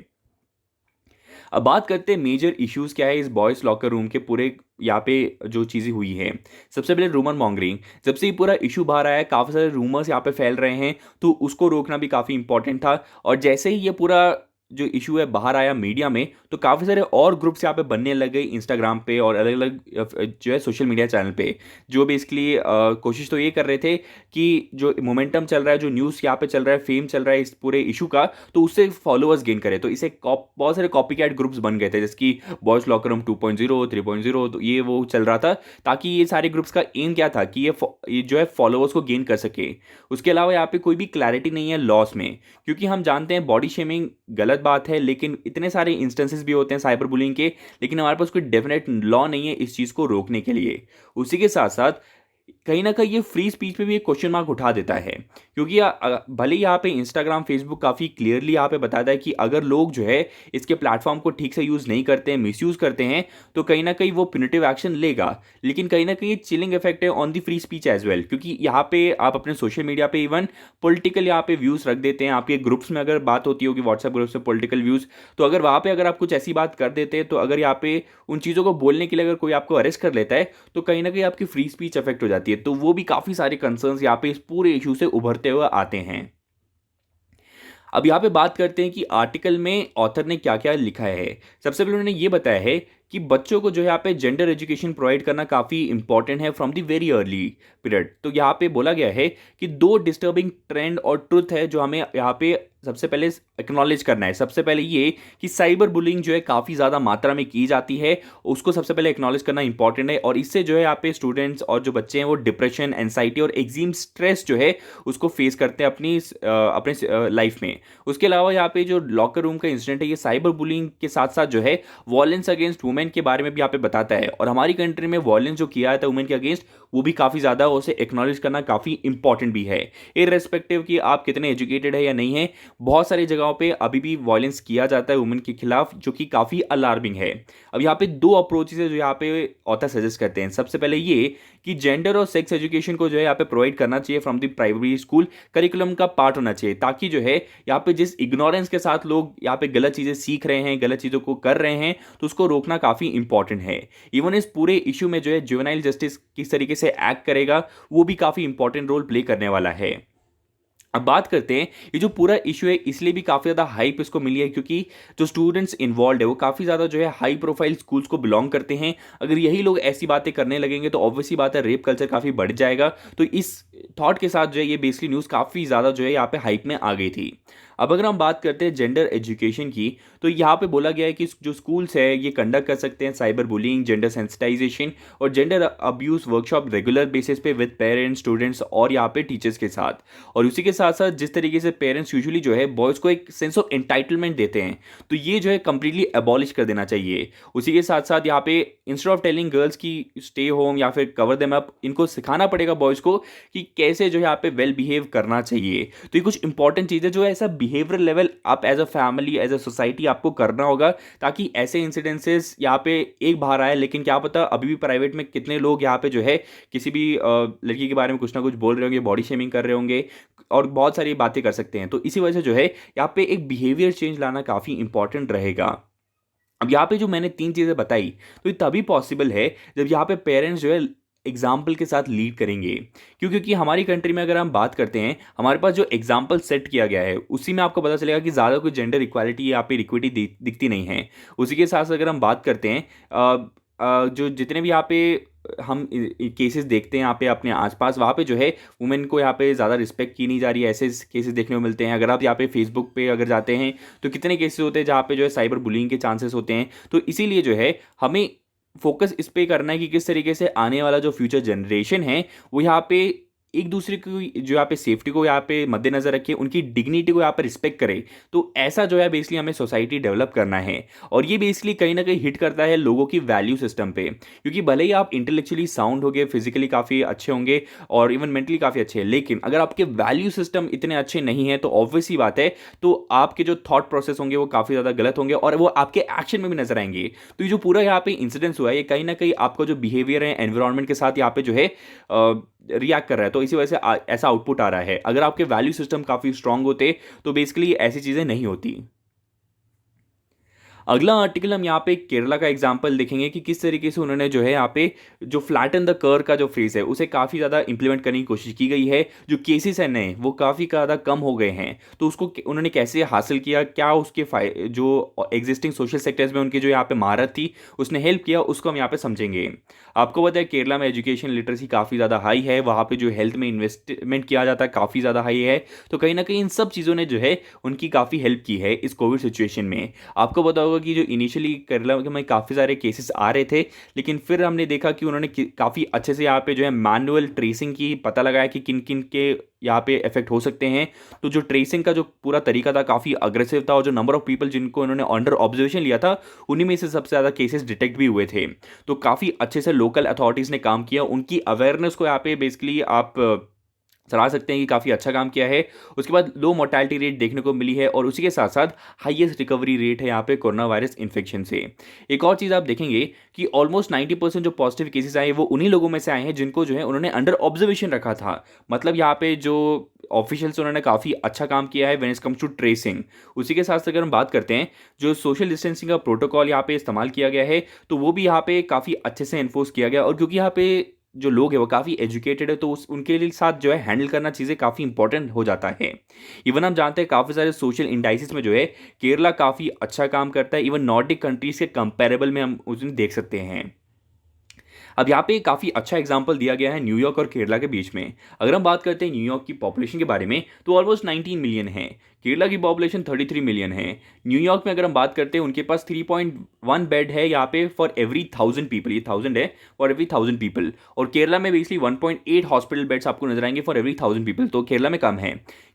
अब बात करते हैं मेजर इश्यूज क्या है इस बॉयज़ लॉकर रूम के पूरे यहाँ पे जो चीज़ें हुई हैं। सबसे पहले रूमर मॉन्गरिंग। जब से ये पूरा इशू बाहर आया है काफ़ी सारे रूमर्स यहाँ पे फैल रहे हैं, तो उसको रोकना भी काफ़ी इंपॉर्टेंट था। और जैसे ही ये पूरा जो इशू है बाहर आया मीडिया में, तो काफ़ी सारे और ग्रुप्स यहाँ पे बनने लग गए इंस्टाग्राम पे और अलग अलग जो है सोशल मीडिया चैनल पे, जो बेसिकली कोशिश तो ये कर रहे थे कि जो मोमेंटम चल रहा है, जो न्यूज़ यहाँ पे चल रहा है, फेम चल रहा है इस पूरे इशू का, तो उससे फॉलोअर्स गेन करे। तो इसे बहुत सारे कॉपी कैट ग्रुप्स बन गए थे, जैसे कि बॉयज़ लॉकर रूम 2.0, 3.0, तो ये वो चल रहा था, ताकि ये सारे ग्रुप्स का एम क्या था कि ये जो है फॉलोअर्स को गेन कर सके। उसके अलावा यहाँ पे कोई भी क्लैरिटी नहीं है लॉस में, क्योंकि हम जानते हैं बॉडी शेमिंग गलत बात है, लेकिन इतने सारे इंस्टेंसेस भी होते हैं साइबर बुलिंग के, लेकिन हमारे पास कोई डेफिनेट लॉ नहीं है इस चीज़ को रोकने के लिए। उसी के साथ साथ कहीं ना कहीं ये फ्री स्पीच पे भी एक क्वेश्चन मार्क उठा देता है, क्योंकि भले ही यहाँ पे इंस्टाग्राम फेसबुक काफ़ी क्लियरली यहाँ पे बताता है कि अगर लोग जो है इसके प्लेटफॉर्म को ठीक से यूज़ नहीं करते हैं, मिसयूज़ करते हैं, तो कहीं ना कहीं वो प्यूनिटिव एक्शन लेगा। लेकिन कहीं ना कहीं चिलिंग इफेक्ट है on the free speech as well, क्योंकि यहाँ पे आप अपने सोशल मीडिया पे इवन पॉलिटिकल यहाँ पे व्यूज़ रख देते हैं। आपके ग्रुप्स में अगर बात होती होगी व्हाट्सएप ग्रुप से पॉलिटिकल व्यूज़, तो अगर वहाँ पे अगर आप कुछ ऐसी बात कर देते हैं, तो अगर यहाँ पे उन चीज़ों को बोलने के लिए अगर कोई आपको अरेस्ट कर लेता है, तो कहीं ना कहीं आपकी फ्री स्पीच अफेक्ट हो जाती है। तो वो भी काफ़ी सारे कंसर्न्स यहाँ पे इस पूरे इशू से उभरते हुए आते हैं। अब यहाँ पे बात करते हैं कि आर्टिकल में ऑथर ने क्या क्या लिखा है। सबसे पहले उन्होंने ये बताया है कि बच्चों को जो यहाँ पे जेंडर एजुकेशन प्रोवाइड करना काफ़ी इंपॉर्टेंट है from the very early period. तो यहाँ पे बोला गया है कि दो डिस्टर्बिंग ट्रेंड और ट्रुथ है जो हमें यहाँ पे सबसे पहले एक्नॉलेज करना है। सबसे पहले ये कि साइबर बुलिंग जो है काफ़ी ज़्यादा मात्रा में की जाती है, उसको सबसे पहले एक्नॉलेज करना इंपॉर्टेंट है। और इससे जो है यहाँ पे स्टूडेंट्स और जो बच्चे हैं वो डिप्रेशन, एंजाइटी और एक्जीम स्ट्रेस जो है उसको फेस करते हैं अपने लाइफ में। उसके अलावा यहाँ पे जो लॉकर रूम का इंसिडेंट है, ये साइबर बुलिंग के साथ साथ जो है वॉयलेंस अगेंस्ट वुमेन के बारे में भी यहाँ पे बताता है। और हमारी कंट्री में वॉयलेंस जो किया जाता है वुमेन के अगेंस्ट, वो भी काफ़ी ज़्यादा, उसे एक्नॉलेज करना काफ़ी इंपॉर्टेंट भी है। इररेस्पेक्टिव कि आप कितने एजुकेटेड है या नहीं है, बहुत सारी जगहों पे अभी भी वॉयलेंस किया जाता है वुमेन के खिलाफ, जो कि काफ़ी अलार्मिंग है। अब यहाँ पे दो अप्रोचेस है जो यहाँ पे ऑथर सजेस्ट करते हैं। सबसे पहले ये कि जेंडर और सेक्स एजुकेशन को जो है यहाँ पे प्रोवाइड करना चाहिए from the primary school curriculum का पार्ट होना चाहिए, ताकि जो है यहाँ पे जिस इग्नोरेंस के साथ लोग यहाँ पे गलत चीज़ें सीख रहे हैं, गलत चीज़ों को कर रहे हैं, तो उसको रोकना काफ़ी इंपॉर्टेंट है। इवन इस पूरे इशू में जो है जुवेनाइल जस्टिस किस तरीके से एक्ट करेगा, वो भी काफ़ी इंपॉर्टेंट रोल प्ले करने वाला है। अब बात करते हैं, ये जो पूरा इशू है इसलिए भी काफ़ी ज़्यादा हाइप इसको मिली है, क्योंकि जो स्टूडेंट्स इन्वॉल्व है वो काफ़ी ज़्यादा जो है हाई प्रोफाइल स्कूल्स को बिलोंग करते हैं। अगर यही लोग ऐसी बातें करने लगेंगे तो ऑब्वियसली बात है रेप कल्चर काफ़ी बढ़ जाएगा। तो इस थॉट के साथ जो है ये बेसिकली न्यूज़ काफ़ी ज़्यादा जो है यहाँ पे हाइप में आ गई थी। अब अगर हम बात करते हैं जेंडर एजुकेशन की, तो यहाँ पे बोला गया है कि जो स्कूल्स है ये कंडक्ट कर सकते हैं साइबर बुलिंग, जेंडर सेंसिटाइजेशन और gender abuse workshop regular basis पे विद पेरेंट्स, स्टूडेंट्स और यहाँ पे टीचर्स के साथ। और उसी के साथ साथ जिस तरीके से पेरेंट्स यूजुअली जो है बॉयज़ को एक सेंस ऑफ एंटाइटलमेंट देते हैं, तो ये जो है कंप्लीटली एबॉलिश कर देना चाहिए। उसी के साथ साथ यहाँ पे इंस्टेड ऑफ टेलिंग गर्ल्स की स्टे होम या फिर कवर देम अप, इनको सिखाना पड़ेगा बॉयज़ को कि कैसे जो है यहाँ पे वेल बिहेव करना चाहिए। तो ये कुछ इंपॉर्टेंट चीज़ें जो है ऐसा बिहेवियर लेवल आप as a family, as a society आपको करना होगा, ताकि ऐसे इंसिडेंसेस यहाँ पे एक बार आए। लेकिन क्या पता अभी भी प्राइवेट में कितने लोग यहाँ पे जो है किसी भी लड़की के बारे में कुछ ना कुछ बोल रहे होंगे, बॉडी शेमिंग कर रहे होंगे और बहुत सारी बातें कर सकते हैं। तो इसी वजह से जो है यहाँ पे एक बिहेवियर चेंज लाना काफ़ी इंपॉर्टेंट रहेगा। अब यहाँ पे जो मैंने 3 चीज़ें बताई, तो ये तभी पॉसिबल है जब यहाँ पे पेरेंट्स जो है एग्जाम्पल के साथ लीड करेंगे। क्योंकि हमारी कंट्री में अगर हम बात करते हैं, हमारे पास जो एग्जाम्पल सेट किया गया है उसी में आपको पता चलेगा कि ज़्यादा कोई जेंडर इक्वालिटी यहाँ पे इक्विटी दिखती नहीं है। उसी के साथ अगर हम बात करते हैं जो जितने भी यहाँ पे हम केसेस देखते हैं यहाँ पे अपने आसपास, वहाँ पे जो है वुमेन को यहाँ पे ज़्यादा रिस्पेक्ट की नहीं जा रही है, ऐसे केसेस देखने को मिलते हैं। अगर आप यहाँ पे फेसबुक पे अगर जाते हैं तो कितने केसेस होते हैं जहाँ पे जो है साइबर बुलिंग के चांसेस होते हैं। तो इसीलिए जो है हमें फोकस इस पे करना है कि किस तरीके से आने वाला जो फ्यूचर जनरेशन है वो यहाँ पे एक दूसरे की जो यहाँ पे सेफ्टी को यहाँ पे मद्देनजर रखे, उनकी डिग्निटी को यहाँ पे रिस्पेक्ट करे। तो ऐसा जो है बेसिकली हमें सोसाइटी डेवलप करना है। और ये बेसिकली कहीं ना कहीं हिट करता है लोगों की वैल्यू सिस्टम पे, क्योंकि भले ही आप इंटेलेक्चुअली साउंड होंगे, फिजिकली काफ़ी अच्छे होंगे और इवन मेंटली काफ़ी अच्छे हैं, लेकिन अगर आपके वैल्यू सिस्टम इतने अच्छे नहीं है तो ऑब्वियस ही बात है, तो आपके जो थॉट प्रोसेस होंगे वो काफ़ी ज़्यादा गलत होंगे और वो आपके एक्शन में भी नजर आएंगे। तो ये जो पूरा यहाँ पे इंसिडेंस हुआ है, ये कहीं ना कहीं आपका जो बिहेवियर है एनवायरमेंट के साथ यहाँ पे जो है रिएक्ट कर रहा है। तो इसी वजह से ऐसा आउटपुट आ रहा है। अगर आपके वैल्यू सिस्टम काफ़ी स्ट्रांग होते तो बेसिकली ऐसी चीज़ें नहीं होती। अगला आर्टिकल हम यहाँ पे केरला का एग्जाम्पल देखेंगे कि किस तरीके से उन्होंने जो है यहाँ पे जो फ्लैटन द कर्व का जो फ्रेज है उसे काफ़ी ज़्यादा इंप्लीमेंट करने की कोशिश की गई है। जो केसेस हैं नए वो काफ़ी ज़्यादा कम हो गए हैं, तो उसको उन्होंने कैसे हासिल किया, क्या उसके जो एग्जिस्टिंग सोशल सेक्टर्स में उनकी जो यहाँ पे महारत थी उसने हेल्प किया, उसको हम यहाँ पे समझेंगे। आपको पता है केरला में एजुकेशन लिटरेसी काफ़ी ज़्यादा हाई है, वहाँ पे जो हेल्थ में इन्वेस्टमेंट किया जाता है काफ़ी ज़्यादा हाई है। तो कहीं ना कहीं इन सब चीज़ों ने जो है उनकी काफ़ी हेल्प की है इस कोविड सिचुएशन में। आपको पता होगा होगा कि जो इनिशियली केरला में काफ़ी सारे केसेस आ रहे थे, लेकिन फिर हमने देखा कि उन्होंने काफ़ी अच्छे से यहाँ पे जो है मैनुअल ट्रेसिंग की पता लगाया कि किन किन के यहाँ पे इफेक्ट हो सकते हैं। तो जो ट्रेसिंग का जो पूरा तरीका था काफ़ी अग्रेसिव था, और जो नंबर ऑफ पीपल जिनको इन्होंने अंडर ऑब्जर्वेशन लिया था उन्हीं में से सबसे ज़्यादा केसेस डिटेक्ट भी हुए थे। तो काफ़ी अच्छे से लोकल अथॉरिटीज़ ने काम किया, उनकी अवेयरनेस को यहाँ पे बेसिकली आप सराह सकते हैं कि काफ़ी अच्छा काम किया है। उसके बाद लो मोर्टैलिटी रेट देखने को मिली है, और उसी के साथ साथ हाईएस्ट रिकवरी रेट है यहाँ पे कोरोना वायरस इन्फेक्शन से। एक और चीज़ आप देखेंगे कि ऑलमोस्ट 90% जो पॉजिटिव केसेस आए हैं वो उन्हीं लोगों में से आए हैं जिनको जो है उन्होंने अंडर ऑब्जर्वेशन रखा था। मतलब यहाँ पे जो ऑफिशियल्स उन्होंने काफ़ी अच्छा काम किया है when it comes to tracing. उसी के साथ साथ अगर हम बात करते हैं जो सोशल डिस्टेंसिंग का प्रोटोकॉल यहाँ पे इस्तेमाल किया गया है, तो वो भी यहाँ पे काफ़ी अच्छे से इन्फोर्स किया गया। और क्योंकि यहाँ पे जो लोग हैं वो काफ़ी एजुकेटेड है, तो उनके लिए साथ जो है हैंडल करना चीज़ें काफ़ी इंपॉर्टेंट हो जाता है। इवन हम जानते हैं काफ़ी सारे सोशल इंडाइसिस में जो है केरला काफ़ी अच्छा काम करता है। इवन नॉर्डिक कंट्रीज के कंपेरेबल में हम उसमें देख सकते हैं। अब यहाँ पे काफ़ी अच्छा एग्जाम्पल दिया गया है न्यूयॉर्क और केरला के बीच में। अगर हम बात करते हैं न्यूयॉर्क की पॉपुलेशन के बारे में, तो ऑलमोस्ट 19 मिलियन है। केरला की पॉपुलेशन 33 मिलियन है। न्यूयॉर्क में अगर हम बात करते हैं उनके पास 3.1 बेड है यहाँ पे फॉर एवरी 1000 पीपल, ये 1000 है फॉर एवरी 1000 पीपल। और केरला में बेसिकली 1.8 हॉस्पिटल बेड्स आपको नजर आएंगे फॉर एवरी 1000 पीपल, तो केरला में कम है।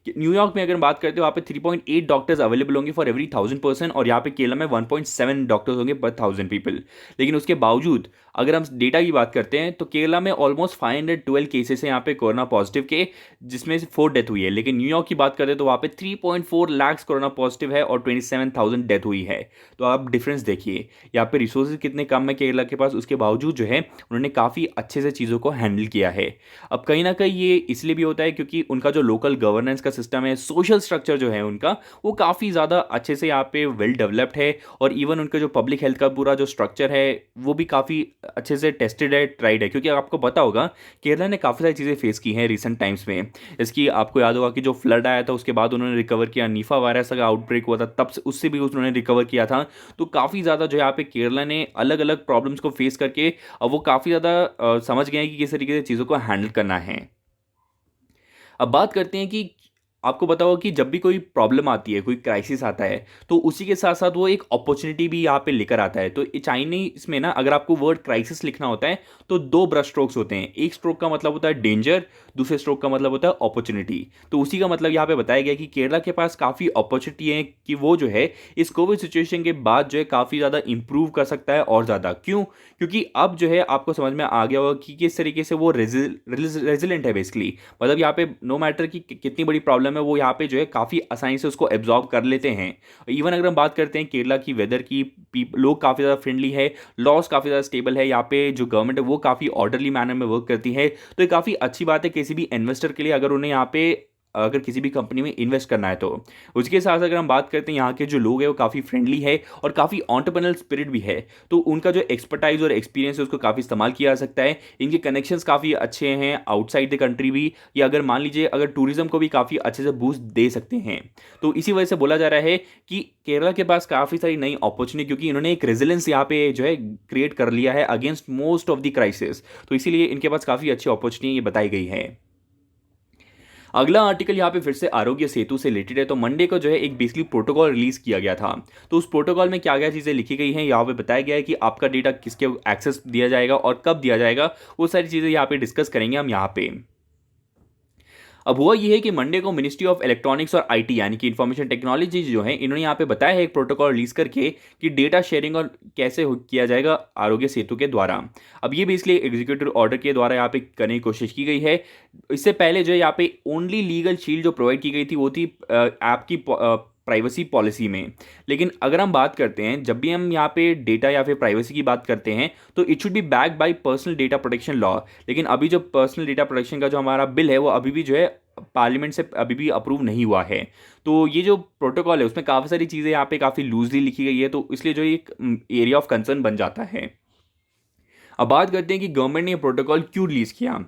न्यूयॉर्क में अगर बात करते हो वहाँ पे 3.8 डॉक्टर्स अवेलेबल होंगे फॉर एवरी 1000 पर्सन, और यहाँ पे केरला में 1.7 डॉक्टर्स होंगे पर 1000 पीपल। लेकिन उसके बावजूद अगर हम डेटा की बात करते हैं तो केरला में ऑलमोस्ट 512 केसेस हैं यहाँ पे कोरोना पॉजिटिव के, जिसमें से 4 डेथ हुई है। लेकिन न्यूयॉर्क की बात करें तो वहाँ पे 3.4 लाख कोरोना पॉजिटिव है और 27,000 डेथ हुई है। तो आप डिफरेंस देखिए, यहाँ पे रिसोर्सेज कितने कम है केरला के पास, उसके बावजूद जो है उन्होंने काफ़ी अच्छे से चीज़ों को हैंडल किया है। अब कहीं ना कहीं ये इसलिए भी होता है क्योंकि उनका जो लोकल गवर्नेंस का सिस्टम है, सोशल स्ट्रक्चर जो है उनका, वो काफ़ी ज़्यादा अच्छे से यहाँ पे वेल डेवलप्ड है। और इवन उनका जो पब्लिक हेल्थ का पूरा जो स्ट्रक्चर है वो भी काफ़ी अच्छे से टेस्टेड है, ट्राइड है। क्योंकि आपको पता होगा केरला ने काफ़ी सारी चीज़ें फेस की हैं रिसेंट टाइम्स में। इसकी आपको याद होगा कि जो फ्लड आया था उसके बाद उन्होंने रिकवर किया, निफा वायरस का आउटब्रेक हुआ था तब से उससे भी उन्होंने रिकवर किया था। तो काफ़ी ज़्यादा जो यहाँ पे केरला ने अलग अलग प्रॉब्लम्स को फेस करके अब वो काफ़ी ज़्यादा समझ गए हैं कि किस तरीके से चीज़ों को हैंडल करना है। अब बात करते हैं कि आपको पता होगा कि जब भी कोई प्रॉब्लम आती है, कोई क्राइसिस आता है, तो उसी के साथ साथ वो एक अपॉर्चुनिटी भी यहाँ पे लेकर आता है। तो चाइनीज में ना अगर आपको वर्ड क्राइसिस लिखना होता है तो 2 ब्रश स्ट्रोक्स होते हैं। एक स्ट्रोक का मतलब होता है डेंजर, दूसरे स्ट्रोक का मतलब होता है अपॉर्चुनिटी। तो उसी का मतलब यहाँ पे बताया गया कि केरला के पास काफ़ी अपॉर्चुनिटी है कि वो जो है इस कोविड सिचुएशन के बाद जो है काफ़ी ज़्यादा इंप्रूव कर सकता है। और ज़्यादा क्यों? क्योंकि अब जो है आपको समझ में आ गया होगा कि किस तरीके से वो रेजिलेंट है बेसिकली। मतलब यहाँ पे नो मैटर कि कितनी बड़ी प्रॉब्लम है, वो यहाँ पे जो है काफ़ी आसानी से उसको एब्जॉर्ब कर लेते हैं। इवन अगर हम बात करते हैं केरला की वेदर की, लोग काफ़ी ज़्यादा फ्रेंडली है, लॉस काफ़ी ज़्यादा स्टेबल है, यहाँ पे जो गवर्नमेंट है वो काफ़ी ऑर्डरली मैनर में वर्क करती है। तो ये काफ़ी अच्छी बात है किसी भी इन्वेस्टर के लिए अगर उन्हें यहाँ पे अगर किसी भी कंपनी में इन्वेस्ट करना है तो। उसके साथ अगर हम बात करते हैं यहाँ के जो लोग हैं वो काफ़ी फ्रेंडली है और काफ़ी एंटरप्रेन्योर स्पिरिट भी है। तो उनका जो एक्सपर्टाइज और एक्सपीरियंस है उसको काफ़ी इस्तेमाल किया जा सकता है। इनके कनेक्शंस काफ़ी अच्छे हैं आउटसाइड द कंट्री भी, या अगर मान लीजिए अगर टूरिज्म को भी काफ़ी अच्छे से बूस्ट दे सकते हैं। तो इसी वजह से बोला जा रहा है कि केरला के पास काफ़ी सारी नई अपॉर्चुनिटी, क्योंकि इन्होंने एक रेजिलेंस यहाँ पे जो है क्रिएट कर लिया है against most of the crisis. तो इसीलिए इनके पास काफ़ी अच्छी अपॉर्चुनिटी ये बताई गई है। अगला आर्टिकल यहाँ पे फिर से आरोग्य सेतु से रिलेटेड है। तो मंडे को जो है एक बेसिकली प्रोटोकॉल रिलीज किया गया था। तो उस प्रोटोकॉल में क्या क्या चीज़ें लिखी गई हैं यहाँ पे बताया गया है कि आपका डेटा किसके एक्सेस दिया जाएगा और कब दिया जाएगा, वो सारी चीज़ें यहाँ पे डिस्कस करेंगे हम यहाँ पे। अब हुआ ये है कि मंडे को मिनिस्ट्री ऑफ इलेक्ट्रॉनिक्स और आईटी यानी कि इंफॉर्मेशन टेक्नोलॉजी जो है इन्होंने यहाँ पे बताया है एक प्रोटोकॉल रिलीज करके कि डेटा शेयरिंग और कैसे किया जाएगा आरोग्य सेतु के द्वारा। अब ये भी इसलिए एग्जीक्यूटिव ऑर्डर के द्वारा यहाँ पे करने की कोशिश की गई है। इससे पहले जो है यहाँ पे ओनली लीगल शील्ड जो प्रोवाइड की गई थी वो थी ऐप की प्राइवेसी पॉलिसी में। लेकिन अगर हम बात करते हैं जब भी हम यहाँ पे डेटा या फिर प्राइवेसी की बात करते हैं तो it should be backed by personal data protection law. लेकिन अभी जो पर्सनल डेटा प्रोटेक्शन का जो हमारा बिल है वो अभी भी जो है पार्लियामेंट से अभी भी अप्रूव नहीं हुआ है। तो ये जो प्रोटोकॉल है उसमें काफ़ी सारी चीज़ें यहाँ पे काफ़ी लूजली लिखी गई है, तो इसलिए जो एक एरिया ऑफ कंसर्न बन जाता है। अब बात करते हैं कि गवर्नमेंट ने ये प्रोटोकॉल क्यों रिलीज़ किया।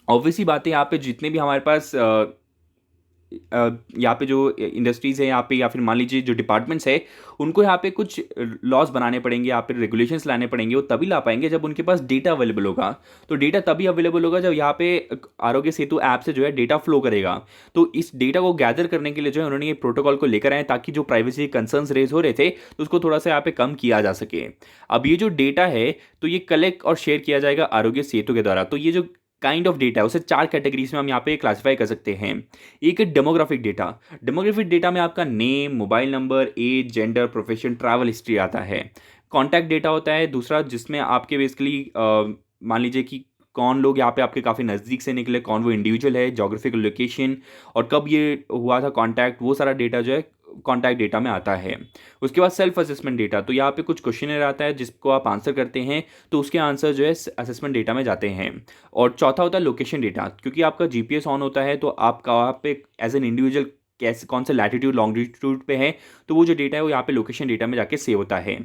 ऑब्वियसली बात है यहाँ पे जितने भी हमारे पास यहाँ पे जो इंडस्ट्रीज़ है यहाँ पे, या फिर मान लीजिए जो डिपार्टमेंट्स है, उनको यहाँ पे कुछ लॉज बनाने पड़ेंगे, यहाँ पे रेगुलेशंस लाने पड़ेंगे। वो तभी ला पाएंगे जब उनके पास डेटा अवेलेबल होगा। तो डेटा तभी अवेलेबल होगा जब यहाँ पे आरोग्य सेतु ऐप से जो है डेटा फ्लो करेगा। तो इस डेटा को गैदर करने के लिए जो है उन्होंने ये प्रोटोकॉल को लेकर आए, ताकि जो प्राइवेसी कंसर्न्स रेज हो रहे थे तो उसको थोड़ा सा यहाँ पे कम किया जा सके। अब ये जो डेटा है तो ये कलेक्ट और शेयर किया जाएगा आरोग्य सेतु के द्वारा। तो ये जो काइंड ऑफ डेटा है उसे 4 कैटेगरीज में हम यहाँ पे क्लासिफाई कर सकते हैं। एक है डेमोग्राफिक डेटा। डेमोग्राफिक डेटा में आपका name, mobile number, age, gender, profession, travel history आता है। कॉन्टैक्ट डेटा होता है दूसरा, जिसमें आपके बेसिकली मान लीजिए कि कौन लोग यहाँ पे आपके काफ़ी नज़दीक से निकले, कौन वो इंडिविजुअल है, जोग्राफिकल लोकेशन, और कब ये हुआ था कॉन्टैक्ट, वो सारा डेटा जो है कॉन्टैक्ट डेटा में आता है। उसके बाद सेल्फ असेसमेंट डेटा, तो यहाँ पे कुछ क्वेश्चन आता है जिसको आप आंसर करते हैं, तो उसके आंसर जो है असेसमेंट डेटा में जाते हैं। और चौथा होता है लोकेशन डेटा, क्योंकि आपका जीपीएस ऑन होता है तो आप वहाँ पे एज एन इंडिविजुअल कैसे, कौन से लैटिट्यूड लॉन्गिट्यूड पे है, तो वो जो डेटा है वो यहाँ पे लोकेशन डेटा में जाके सेव होता है।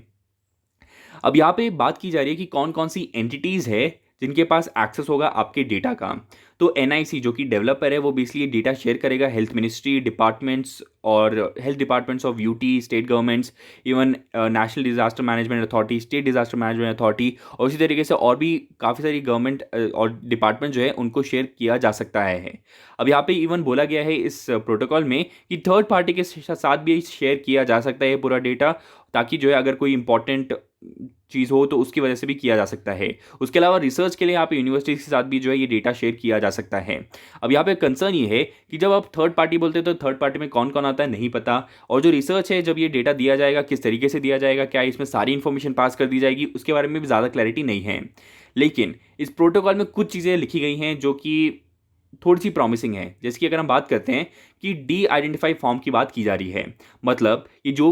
अब यहाँ पे बात की जा रही है कि कौन कौन सी एंटिटीज़ है जिनके पास एक्सेस होगा आपके डेटा का। तो एनआईसी जो कि डेवलपर है वो बेसिकली डेटा शेयर करेगा हेल्थ मिनिस्ट्री, डिपार्टमेंट्स और health departments of UT, state governments, even national disaster management authority, state disaster management authority, और इसी तरीके से और भी काफ़ी सारी गवर्नमेंट और डिपार्टमेंट जो है उनको शेयर किया जा सकता है। अब यहाँ पे इवन बोला गया है इस प्रोटोकॉल में कि थर्ड पार्टी के साथ भी शेयर किया जा सकता है पूरा डेटा, ताकि जो है अगर कोई इंपॉर्टेंट चीज़ हो तो उसकी वजह से भी किया जा सकता है। उसके अलावा रिसर्च के लिए यहाँ पे यूनिवर्सिटी के साथ भी जो है ये डेटा शेयर किया जा सकता है। अब यहाँ पे कंसर्न ये है कि जब आप थर्ड पार्टी बोलते हैं तो थर्ड पार्टी में कौन कौन आता है नहीं पता, और जो रिसर्च है जब ये डेटा दिया जाएगा किस तरीके से दिया जाएगा, क्या इसमें सारी इन्फॉर्मेशन पास कर दी जाएगी, उसके बारे में भी ज़्यादा क्लैरिटी नहीं है। लेकिन इस प्रोटोकॉल में कुछ चीज़ें लिखी गई हैं जो कि थोड़ी सी प्रॉमिसिंग है। जैसे कि अगर हम बात करते हैं कि डी आइडेंटिफाई फॉर्म की बात की जा रही है, मतलब ये जो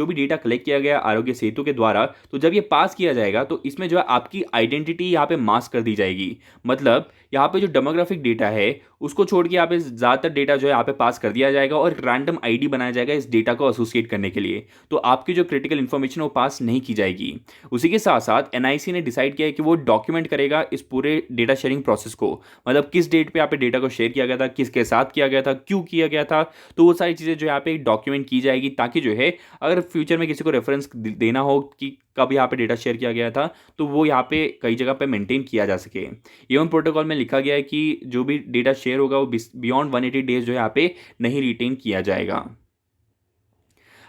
भी डेटा कलेक्ट किया गया आरोग्य सेतु के द्वारा, तो जब ये पास किया जाएगा तो इसमें जो है आपकी आइडेंटिटी यहाँ पे मास्क कर दी जाएगी। मतलब यहाँ पे जो डेमोग्राफिक डेटा है उसको छोड़ के यहाँ पे ज़्यादातर डेटा जो है यहाँ पे पास कर दिया जाएगा, और रैंडम आईडी बनाया जाएगा इस डेटा को एसोसिएट करने के लिए। तो आपकी जो क्रिटिकल इन्फॉर्मेशन वो पास नहीं की जाएगी। उसी के साथ साथ एनआईसी ने डिसाइड किया है कि वो डॉक्यूमेंट करेगा इस पूरे डेटा शेयरिंग प्रोसेस को, मतलब किस डेट पे यहाँ पे डेटा को शेयर किया गया था, किसके साथ किया गया था, क्यों किया गया था। तो वो सारी चीज़ें जो यहाँ पे डॉक्यूमेंट की जाएगी, ताकि जो है अगर फ्यूचर में किसी को रेफरेंस देना हो कि कब यहाँ पे डेटा शेयर किया गया था, तो वो यहाँ पे कई जगह पे मेंटेन किया जा सके। एवं प्रोटोकॉल में लिखा गया है कि जो भी डेटा शेयर होगा वो बियॉन्ड 180 डेज जो है यहाँ पे नहीं रिटेन किया जाएगा।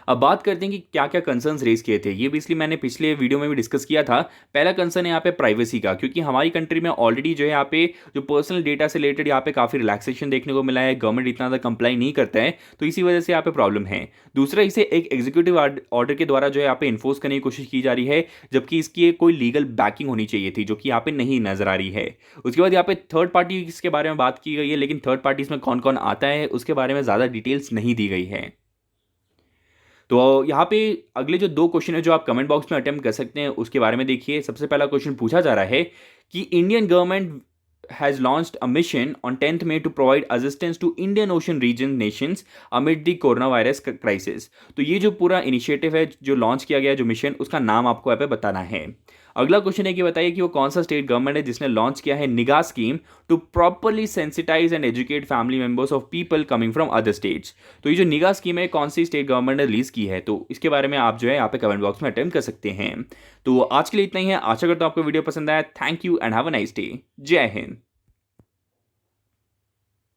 अब बात करते हैं कि क्या क्या कंसर्न्स रेज किए थे। ये भी इसलिए मैंने पिछले वीडियो में भी डिस्कस किया था। पहला कंसर्न है यहाँ पे प्राइवेसी का, क्योंकि हमारी कंट्री में ऑलरेडी जो है यहाँ पे जो पर्सनल डेटा से रिलेटेड यहाँ पे काफ़ी रिलैक्सेशन देखने को मिला है, गवर्नमेंट इतना ज़्यादा कंप्लाई नहीं करता है, तो इसी वजह से यहाँ पे प्रॉब्लम है। दूसरा, इसे एक एग्जीक्यूटिव ऑर्डर के द्वारा जो है यहाँ पे इन्फोर्स करने की कोशिश की जा रही है, जबकि इसकी कोई लीगल बैकिंग होनी चाहिए थी, जो कि यहाँ पे नहीं नजर आ रही है। उसके बाद यहाँ पे थर्ड पार्टीज के बारे में बात की गई है, लेकिन थर्ड पार्टीज में कौन कौन आता है उसके बारे में ज़्यादा डिटेल्स नहीं दी गई है। तो यहाँ पे अगले जो 2 क्वेश्चन है जो आप कमेंट बॉक्स में अटेम्प्ट कर सकते हैं उसके बारे में देखिए। सबसे पहला क्वेश्चन पूछा जा रहा है कि Indian government has launched a mission on 10th May to provide assistance to Indian Ocean region nations amid the coronavirus crisis। तो ये जो पूरा इनिशिएटिव है जो लॉन्च किया गया है जो मिशन, उसका नाम आपको यहाँ पे बताना है। अगला क्वेश्चन है कि बताइए कि वो कौन सा स्टेट गवर्नमेंट है जिसने लॉन्च किया है Nigah scheme to properly sensitize and educate family members of people coming from other states. तो ये जो निगाह स्कीम है कौन सी स्टेट गवर्नमेंट ने रिलीज की है, तो इसके बारे में आप जो है यहाँ पे कमेंट बॉक्स में अटेम्प्ट कर सकते हैं। तो आज के लिए इतना ही है। आशा करता हूँ आपको वीडियो पसंद आया। Thank you and have a nice day. जय हिंद।